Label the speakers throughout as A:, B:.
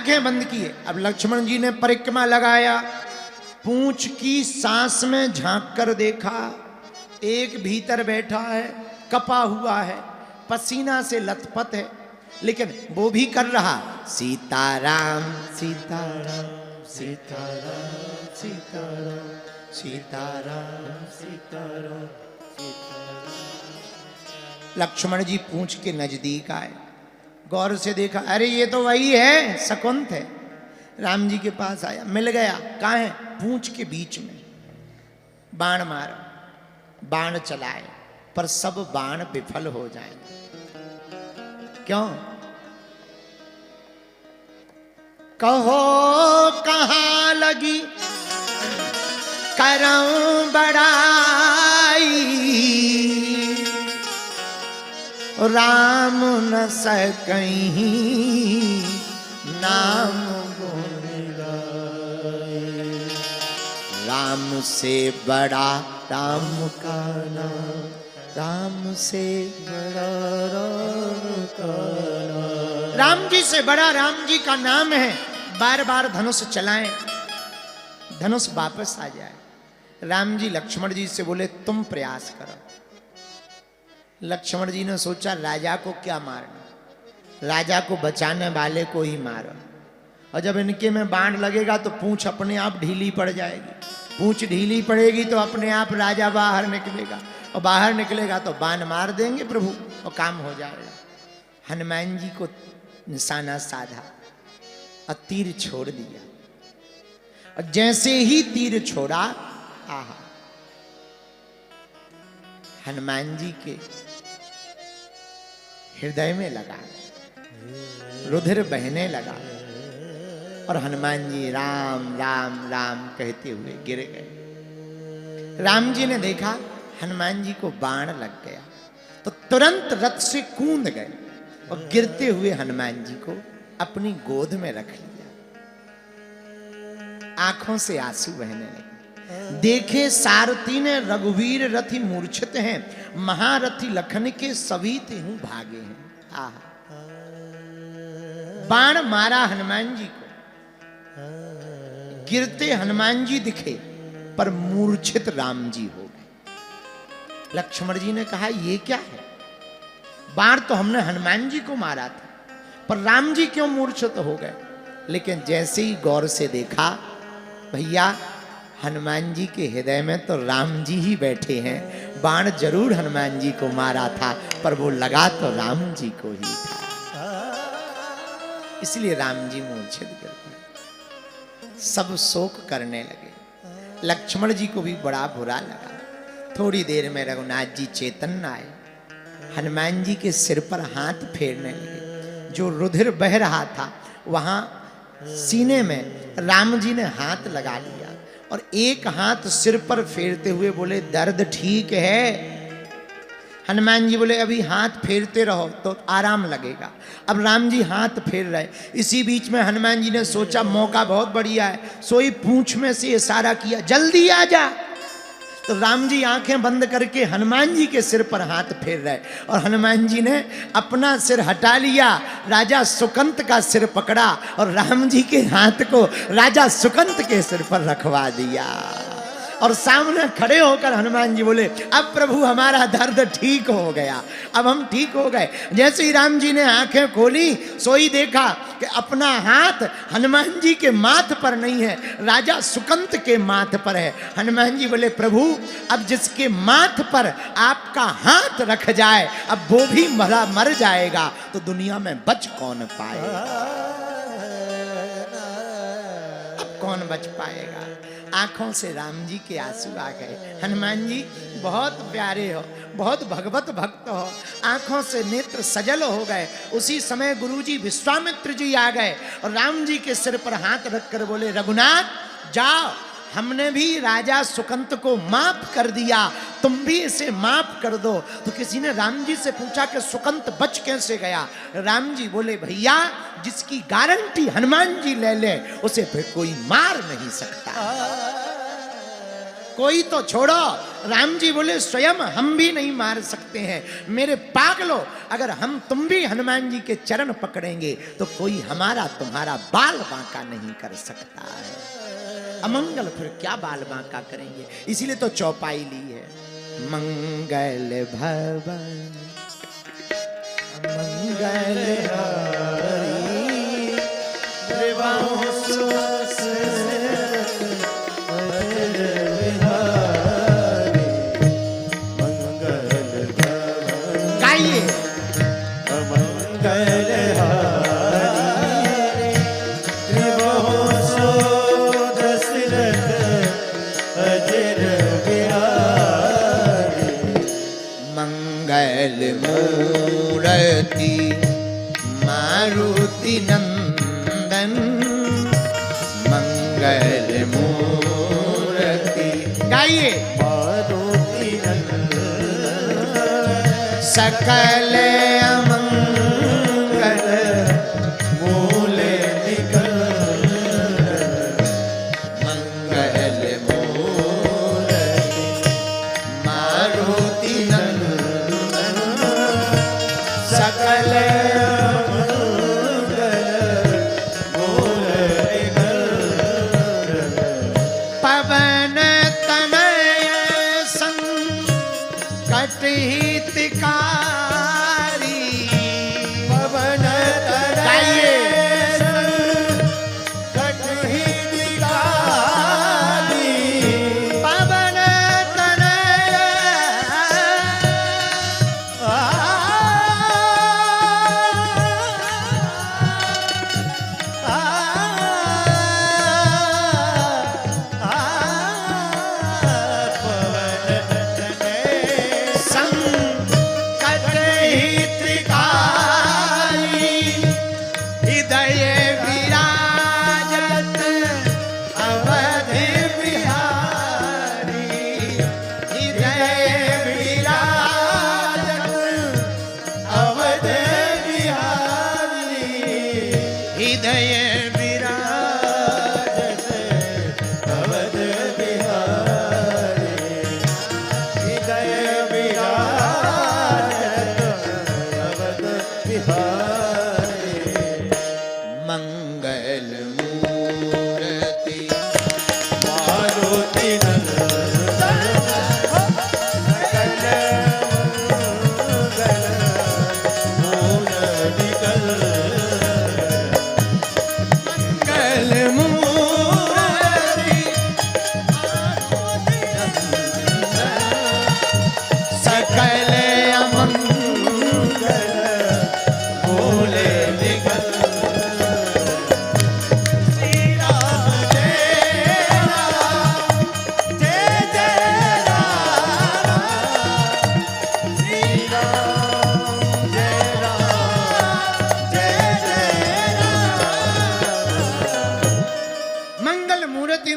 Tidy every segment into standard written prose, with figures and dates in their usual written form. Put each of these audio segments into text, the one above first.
A: आंखें बंद किए। अब लक्ष्मण जी ने परिक्रमा लगाया, पूंछ की सांस में झांक कर देखा, एक भीतर बैठा है, कपा हुआ है, पसीना से लथपथ है, लेकिन वो भी कर रहा सीताराम सीताराम सीताराम सीताराम सीताराम सीताराम सीताराम। लक्ष्मण जी पूंछ के नजदीक आए, गौर से देखा, अरे ये तो वही है, शकुंत है। राम जी के पास आया, मिल गया। कहाँ है? पूंछ के बीच में। बाण मारा, बाण चलाए, पर सब बाण विफल हो जाएंगे। क्यों? कहो कहाँ लगी करऊं बड़ाई, राम न सकहीं नाम गुण गाए। राम से बड़ा राम का नाम, राम से बड़ा राम का नाम। राम जी से बड़ा राम जी का नाम है। बार बार धनुष चलाएं, धनुष वापस आ जाए। राम जी लक्ष्मण जी से बोले, तुम प्रयास करो। लक्ष्मण जी ने सोचा, राजा को क्या मारना, राजा को बचाने वाले को ही मारो। और जब इनके में बाण लगेगा तो पूंछ अपने आप ढीली पड़ जाएगी, पूंछ ढीली पड़ेगी तो अपने आप राजा बाहर निकलेगा, और बाहर निकलेगा तो बाण मार देंगे प्रभु और काम हो जाएगा। हनुमान जी को निशाना साधा और तीर छोड़ दिया। और जैसे ही तीर छोड़ा, आहा, हनुमान जी के हृदय में लगा, रुधिर बहने लगा, और हनुमान जी राम राम राम कहते हुए गिर गए। राम जी ने देखा हनुमान जी को बाण लग गया, तो तुरंत रथ से कूद गए और गिरते हुए हनुमान जी को अपनी गोद में रख लिया। आंखों से आंसू बहने लगे। देखे सारथी ने रघुवीर रथी मूर्छित हैं, महारथी लखन के सभी तेहू भागे हैं। आहा, बाण मारा हनुमान जी को, गिरते हनुमान जी दिखे, पर मूर्छित राम जी हो गए। लक्ष्मण जी ने कहा, ये क्या है? बाण तो हमने हनुमान जी को मारा था, पर राम जी क्यों मूर्छित हो गए? लेकिन जैसे ही गौर से देखा, भैया हनुमान जी के हृदय में तो राम जी ही बैठे हैं। बाण जरूर हनुमान जी को मारा था, पर वो लगा तो राम जी को ही था, इसलिए राम जी मूर्छित गिर गए। सब शोक करने लगे। लक्ष्मण जी को भी बड़ा बुरा लगा। थोड़ी देर में रघुनाथ जी चेतन आए, हनुमान जी के सिर पर हाथ फेरने लगे। जो रुधिर बह रहा था, वहां सीने में राम जी ने हाथ लगा लिया और एक हाथ सिर पर फेरते हुए बोले, दर्द ठीक है? हनुमान जी बोले, अभी हाथ फेरते रहो तो आराम लगेगा। अब राम जी हाथ फेर रहे। इसी बीच में हनुमान जी ने सोचा, मौका बहुत बढ़िया है, सोई पूंछ में से इशारा किया, जल्दी आ जा। तो राम जी आंखें बंद करके हनुमान जी के सिर पर हाथ फेर रहे, और हनुमान जी ने अपना सिर हटा लिया, राजा सुकंत का सिर पकड़ा और राम जी के हाथ को राजा सुकंत के सिर पर रखवा दिया। और सामने खड़े होकर हनुमान जी बोले, अब प्रभु हमारा दर्द ठीक हो गया, अब हम ठीक हो गए। जैसे ही राम जी ने आंखें खोली, सोई देखा कि अपना हाथ हनुमान जी के माथ पर नहीं है, राजा सुकंत के माथ पर है। हनुमान जी बोले, प्रभु अब जिसके माथ पर आपका हाथ रख जाए, अब वो भी मर जाएगा, तो दुनिया में बच कौन पाएगा? अब कौन बच पाएगा? आंखों से राम जी के आंसू आ गए। हनुमान जी बहुत प्यारे हो, बहुत भगवत भक्त हो, आंखों से नेत्र सजल हो गए। उसी समय गुरुजी विश्वामित्र जी आ गए और राम जी के सिर पर हाथ रखकर बोले, रघुनाथ जाओ, हमने भी राजा सुकंत को माफ कर दिया, तुम भी इसे माफ कर दो। तो किसी ने राम जी से पूछा कि सुकंत बच कैसे गया? राम जी बोले, भैया जिसकी गारंटी हनुमान जी ले ले, उसे फिर कोई मार नहीं सकता। कोई तो छोड़ो, राम जी बोले स्वयं हम भी नहीं मार सकते हैं। मेरे पागलो, अगर हम तुम भी हनुमान जी के चरण पकड़ेंगे तो कोई हमारा तुम्हारा बाल बांका नहीं कर सकता है। अमंगल फिर क्या बाल बांका करेंगे, इसीलिए तो चौपाई ली है। मंगल भवन मंगल हारी गाइए। मंगल मूर्ति मारुति नंदन, मंगल मूर्ति गाइए। मारुति नंदन सकल अमंगल मूले निकल, मंगल मूर्ति मारुति नंदन सकल पवन तनय संकट हितकारी, पवन तनय संकट हितकारी, पवन तनय मंगल मूर्ति मारुति नंदन सकल मंगल मूर्ति सकल अमंगल मूले निकल।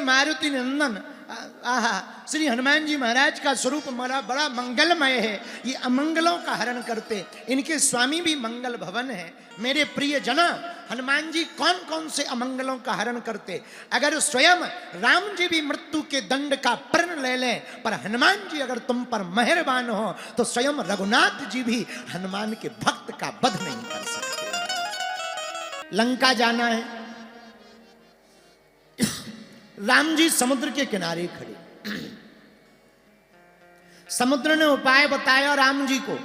A: मारुति नंदन, आहा, श्री हनुमान जी महाराज का स्वरूप बड़ा मंगलमय है। ये अमंगलों का हरण करते, इनके स्वामी भी मंगल भवन है। मेरे प्रिय जना, हनुमान जी कौन कौन से अमंगलों का हरण करते। अगर स्वयं राम जी भी मृत्यु के दंड का प्रण ले लें, पर हनुमान जी अगर तुम पर मेहरबान हो तो स्वयं रघुनाथ जी भी हनुमान के भक्त का वध नहीं कर सकते। लंका जाना है, राम जी समुद्र के किनारे खड़े। समुद्र ने उपाय बताया राम जी को।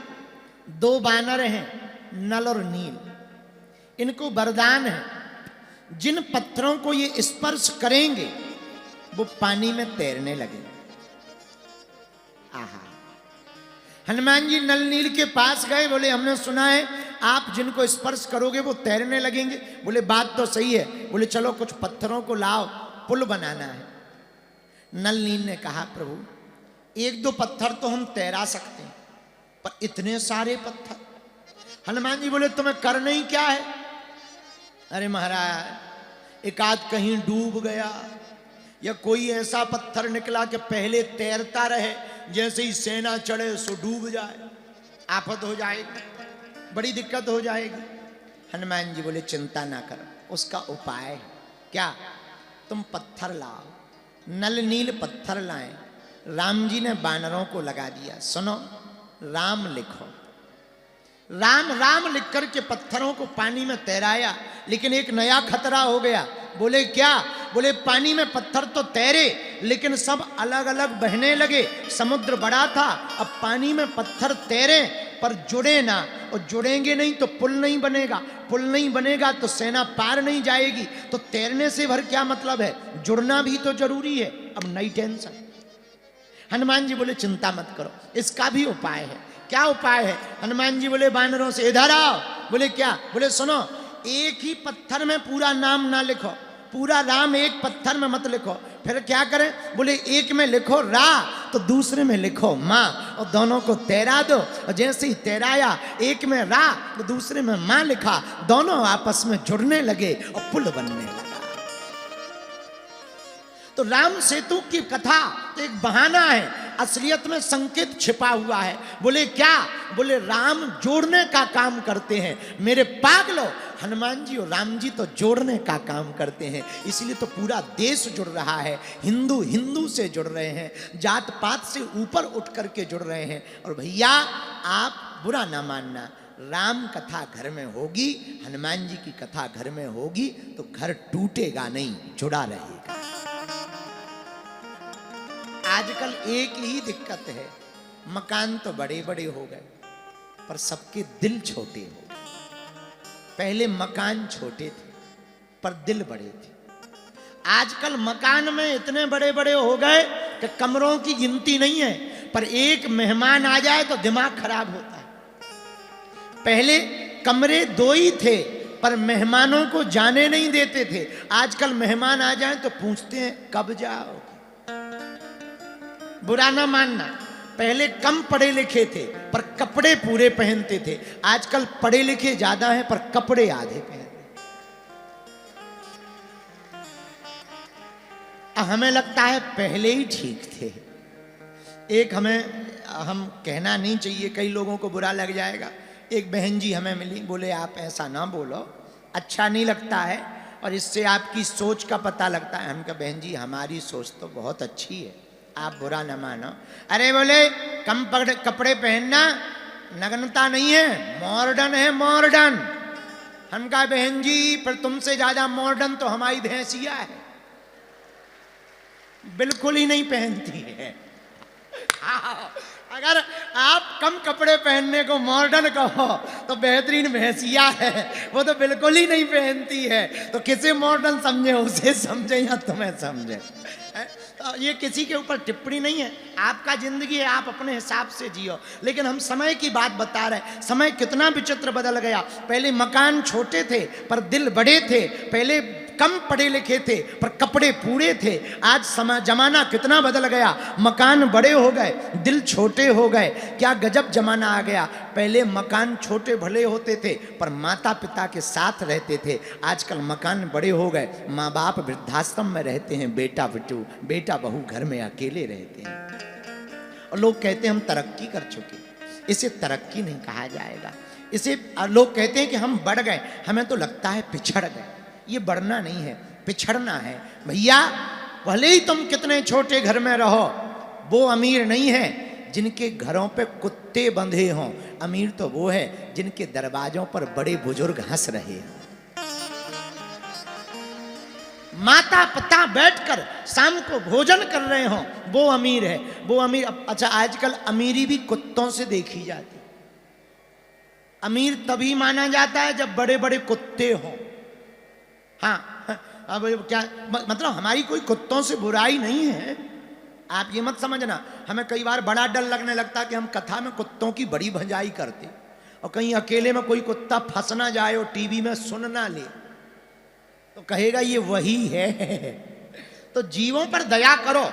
A: दो बानर हैं, नल और नील, इनको वरदान है, जिन पत्थरों को ये स्पर्श करेंगे वो पानी में तैरने लगेंगे। आहा, हनुमान जी नल नील के पास गए, बोले हमने सुना है आप जिनको स्पर्श करोगे वो तैरने लगेंगे। बोले बात तो सही है। बोले चलो कुछ पत्थरों को लाओ, पुल बनाना है। नल नील ने कहा प्रभु एक दो पत्थर तो हम तैरा सकते हैं, पर इतने सारे पत्थर। हनुमान जी बोले तुम्हें करना ही क्या है। अरे महाराज एक आध कहीं डूब गया या कोई ऐसा पत्थर निकला कि पहले तैरता रहे, जैसे ही सेना चढ़े सो डूब जाए, आफत हो जाएगी, बड़ी दिक्कत हो जाएगी। हनुमान जी बोले चिंता ना करो, उसका उपाय है। क्या? तुम पत्थर लाओ। नल नील पत्थर लाए, राम जी ने बानरों को लगा दिया, सुनो राम लिखो। राम राम लिख करके पत्थरों को पानी में तैराया, लेकिन एक नया खतरा हो गया। बोले क्या? बोले पानी में पत्थर तो तैरे लेकिन सब अलग अलग बहने लगे। समुद्र बड़ा था, अब पानी में पत्थर तैरे पर जुड़े ना, और जुड़ेंगे नहीं तो पुल नहीं बनेगा, पुल नहीं बनेगा तो सेना पार नहीं जाएगी। तो तैरने से भर क्या मतलब है, जुड़ना भी तो जरूरी है। अब नई टेंशन। हनुमान जी बोले चिंता मत करो, इसका भी उपाय है। क्या उपाय है? हनुमान जी बोले बानरों से इधर आओ। बोले क्या? बोले सुनो, एक ही पत्थर में पूरा नाम ना लिखो, पूरा राम एक पत्थर में मत लिखो। फिर क्या करें? बोले एक में लिखो रा तो दूसरे में लिखो माँ, और दोनों को तैरा दो। और जैसे ही तैराया, एक में रा तो दूसरे में माँ लिखा, दोनों आपस में जुड़ने लगे और पुल बनने लगा। तो राम सेतु की कथा तो एक बहाना है, असलियत में संकेत छिपा हुआ है। बोले क्या? बोले राम जोड़ने का काम करते हैं। मेरे पागलो, हनुमान जी और राम जी तो जोड़ने का काम करते हैं, इसलिए तो पूरा देश जुड़ रहा है। हिंदू हिंदू से जुड़ रहे हैं, जात पात से ऊपर उठ करके जुड़ रहे हैं। और भैया आप बुरा ना मानना, राम कथा घर में होगी, हनुमान जी की कथा घर में होगी तो घर टूटेगा नहीं, जुड़ा रहेगा। आजकल एक ही दिक्कत है, मकान तो बड़े बड़े हो गए पर सबके दिल छोटे हो गए। पहले मकान छोटे थे पर दिल बड़े थे। आजकल मकान में इतने बड़े बड़े हो गए कि कमरों की गिनती नहीं है, पर एक मेहमान आ जाए तो दिमाग खराब होता है। पहले कमरे 2 ही थे पर मेहमानों को जाने नहीं देते थे। आजकल मेहमान आ जाए तो पूछते हैं कब जाओ। बुरा ना मानना, पहले कम पढ़े लिखे थे पर कपड़े पूरे पहनते थे। आजकल पढ़े लिखे ज्यादा हैं पर कपड़े आधे पहनते। हमें लगता है पहले ही ठीक थे। एक हम कहना नहीं चाहिए, कई लोगों को बुरा लग जाएगा। एक बहन जी हमें मिली, बोले आप ऐसा ना बोलो, अच्छा नहीं लगता है और इससे आपकी सोच का पता लगता है। हम कहा बहन जी हमारी सोच तो बहुत अच्छी है, आप बुरा न मानो। अरे बोले कम कपड़े पहनना नग्नता नहीं है, मॉडर्न है मॉडर्न। हम कहा बहन जी पर तुमसे ज्यादा मॉडर्न तो हमारी भैंसिया है, बिल्कुल ही नहीं पहनती है। अगर आप कम कपड़े पहनने को मॉडर्न कहो तो बेहतरीन भैंसिया है, वो तो बिल्कुल ही नहीं पहनती है। तो किसे मॉडर्न समझे, उसे समझे या तुम्हें समझे। तो ये किसी के ऊपर टिप्पणी नहीं है, आपका जिंदगी है, आप अपने हिसाब से जियो। लेकिन हम समय की बात बता रहे हैं, समय कितना विचित्र बदल गया। पहले मकान छोटे थे पर दिल बड़े थे, पहले कम पढ़े लिखे थे पर कपड़े पूरे थे। आज समय जमाना कितना बदल गया, मकान बड़े हो गए, दिल छोटे हो गए। क्या गजब जमाना आ गया। पहले मकान छोटे भले होते थे पर माता पिता के साथ रहते थे। आजकल मकान बड़े हो गए, माँ बाप वृद्धाश्रम में रहते हैं, बेटा बहू घर में अकेले रहते हैं। और लोग कहते हैं हम तरक्की कर चुके। इसे तरक्की नहीं कहा जाएगा, इसे लोग कहते हैं कि हम बढ़ गए, हमें तो लगता है पिछड़ गए। ये बढ़ना नहीं है, पिछड़ना है। भैया भले ही तुम कितने छोटे घर में रहो, वो अमीर नहीं है जिनके घरों पे कुत्ते बंधे हों। अमीर तो वो है जिनके दरवाजों पर बड़े बुजुर्ग हंस रहे हों। माता पिता बैठकर शाम को भोजन कर रहे हों, वो अमीर है। वो अमीर। अच्छा आजकल अमीरी भी कुत्तों से देखी जाती। अमीर तभी माना जाता है जब बड़े बड़े कुत्ते हों। हाँ, अब क्या मतलब, हमारी कोई कुत्तों से बुराई नहीं है, आप ये मत समझना। हमें कई बार बड़ा डर लगने लगता कि हम कथा में कुत्तों की बड़ी भंजाई करते और कहीं अकेले में कोई कुत्ता फंस ना जाए और टीवी में सुन ना ले तो कहेगा ये वही है। तो जीवों पर दया करो,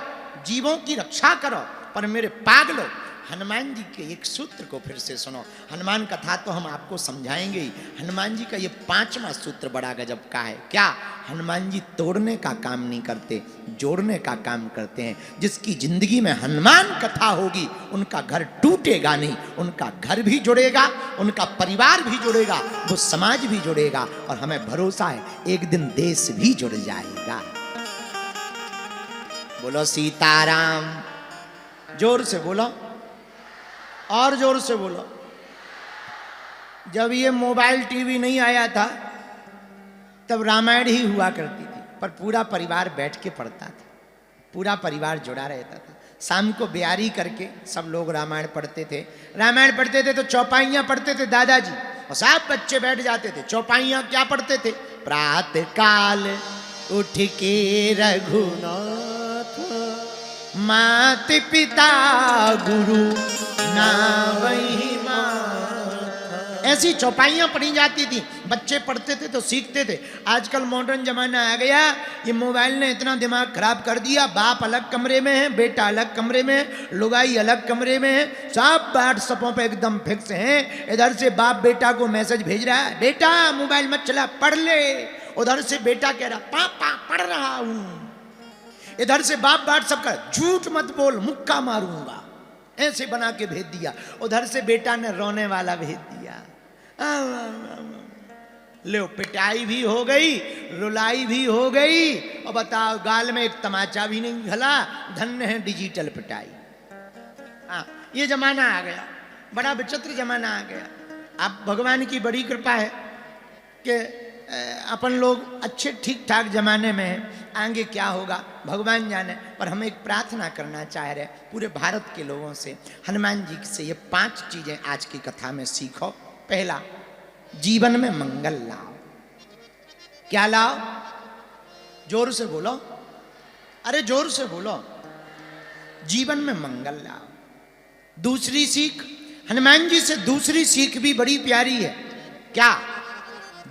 A: जीवों की रक्षा करो। पर मेरे पागलो, हनुमान जी के एक सूत्र को फिर से सुनो। हनुमान कथा तो हम आपको समझाएंगे ही। हनुमान जी का ये 5वां सूत्र बड़ा गजब का है। क्या? हनुमान जी तोड़ने का काम नहीं करते, जोड़ने का काम करते हैं। जिसकी जिंदगी में हनुमान कथा होगी उनका घर टूटेगा नहीं, उनका घर भी जुड़ेगा, उनका परिवार भी जुड़ेगा, वो समाज भी जुड़ेगा। और हमें भरोसा है एक दिन देश भी जुड़ जाएगा। बोलो सीताराम। जोर से बोलो, और जोर से बोलो। जब ये मोबाइल टीवी नहीं आया था तब रामायण ही हुआ करती थी, पर पूरा परिवार बैठ के पढ़ता था, पूरा परिवार जुड़ा रहता था। शाम को ब्यारी करके सब लोग रामायण पढ़ते थे। रामायण पढ़ते थे तो चौपाइयाँ पढ़ते थे दादाजी, और सब बच्चे बैठ जाते थे। चौपाइयाँ क्या पढ़ते थे? प्रातः काल उठ के रघुनाथ, मात पिता गुरु नावहि मात। ऐसी चौपाइयाँ पढ़ी जाती थी, बच्चे पढ़ते थे तो सीखते थे। आजकल मॉडर्न जमाना आ गया, ये मोबाइल ने इतना दिमाग खराब कर दिया। बाप अलग कमरे में है, बेटा अलग कमरे में है, लुगाई अलग कमरे में है, सब व्हाट्सएपों पे एकदम फिक्स हैं। इधर से बाप बेटा को मैसेज भेज रहा है, बेटा मोबाइल मत चला, पढ़ ले। उधर से बेटा कह रहा, पापा पढ़ रहा हूं। इधर से बाप व्हाट्सएप कर, झूठ मत बोल मुक्का मारूंगा, ऐसे बना के भेज दिया। उधर से बेटा ने रोने वाला भेज दिया। लो पिटाई भी हो गई, रुलाई भी हो गई, और बताओ गाल में एक तमाचा भी नहीं घला। धन्य है डिजिटल पिटाई। हाँ, ये जमाना आ गया, बड़ा विचित्र जमाना आ गया। अब भगवान की बड़ी कृपा है कि अपन लोग अच्छे ठीक ठाक जमाने में हैं। आगे क्या होगा भगवान जाने, पर हम एक प्रार्थना करना चाह रहे हैं पूरे भारत के लोगों से, हनुमान जी से ये 5 चीजें आज की कथा में सीखो। पहला, जीवन में मंगल लाओ। क्या लाओ? जोर से बोलो, अरे जोर से बोलो। जीवन में मंगल लाओ। दूसरी सीख, हनुमान जी से दूसरी सीख भी बड़ी प्यारी है। क्या?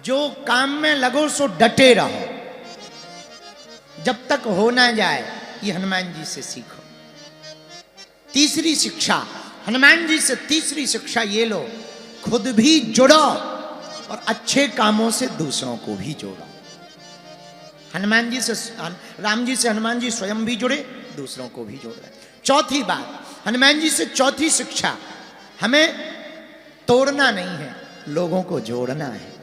A: जो काम में लगो सो डटे रहो, जब तक हो ना जाए। ये हनुमान जी से सीखो। तीसरी शिक्षा, हनुमान जी से तीसरी शिक्षा ये लो, खुद भी जुड़ो और अच्छे कामों से दूसरों को भी जोड़ो। हनुमान जी से, राम जी से हनुमान जी स्वयं भी जुड़े, दूसरों को भी जोड़ रहे। चौथी बात, हनुमान जी से चौथी शिक्षा, हमें तोड़ना नहीं है, लोगों को जोड़ना है।